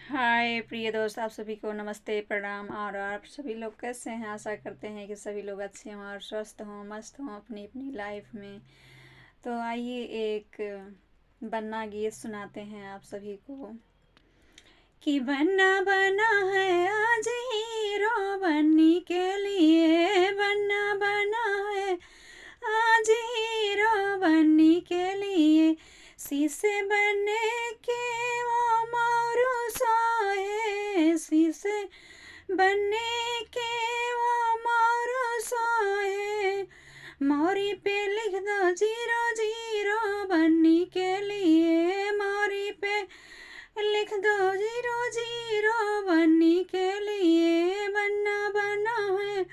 हाय प्रिय दोस्त, आप सभी को नमस्ते प्रणाम। और आप सभी लोग कैसे हैं? आशा करते हैं कि सभी लोग अच्छे हों और स्वस्थ हों, मस्त हों अपनी अपनी लाइफ में। तो आइए एक बन्ना गीत सुनाते हैं आप सभी को कि बन्ना बना है आज हीरो बनने के लिए, बन्ना बना है आज हीरो बनने के लिए, शीशे बनने के वो मारूसा है, शीशे बनने के वो मारूसा है, मोरी पे लिख दो जीरो जीरो बनने के लिए, मोरी पे लिख दो जीरो जीरो बनने के लिए, बन्ना बना है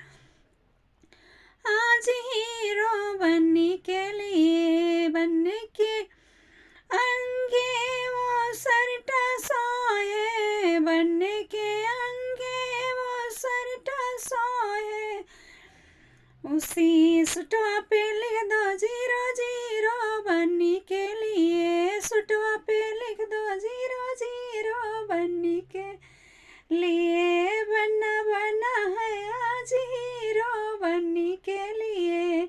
आज हीरो बनने के लिए, बनने के अंगे वो सरटा सोए, बनने के अंगे वो सरटा सोए, उसी सुटवा पे लिख दो जीरो जीरो बनने के लिए, सुटवा पे लिख दो जीरो जीरो बनने के लिए, बन्ना बना है आज हीरो बनने के लिए,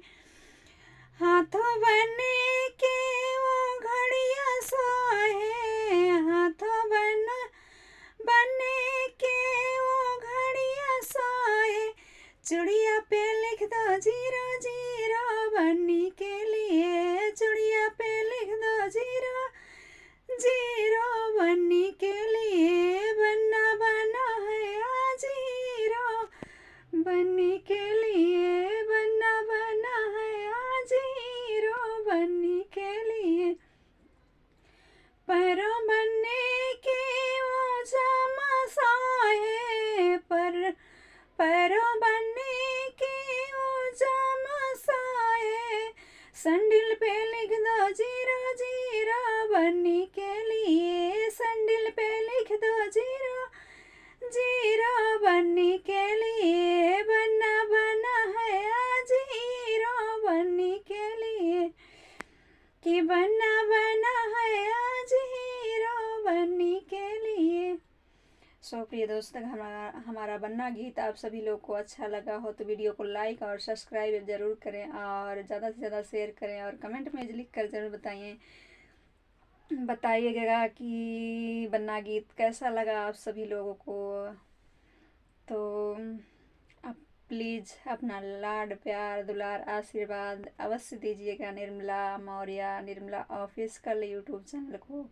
हाथों बनने के वो घड़िया सोए, हाथों बनने के वो घड़िया सोए, चुड़िया पे लिख दो जीरो जीरो बनने के लिए, चुड़िया पे लिख दो जीरो जीरो बनने के लिए, बन्ना बना है आज हीरो बनने के लिए, बन्ना बना है आज हीरो बनने के लिए, पैरों बनने के वो जामा साए, पर पैरों बनने के वो जामा साए, संडिल पे लिख दो जीरो जीरो बनने के लिए, संडिल पे लिख दो जीरो जीरो बनने के लिए, बन्ना बना है आज हीरो बनने के लिए, कि बन्ना बना है आज हीरो बनने के लिए। प्रिय दोस्त, अगर हमारा बन्ना गीत आप सभी लोग को अच्छा लगा हो तो वीडियो को लाइक और सब्सक्राइब ज़रूर करें और ज़्यादा से ज़्यादा शेयर करें और कमेंट में लिख कर ज़रूर बताइएगा कि बन्ना गीत कैसा लगा आप सभी लोगों को। तो आप प्लीज़ अपना लाड प्यार दुलार आशीर्वाद अवश्य दीजिएगा Nirmala Maurya, Nirmala official YouTube channel को।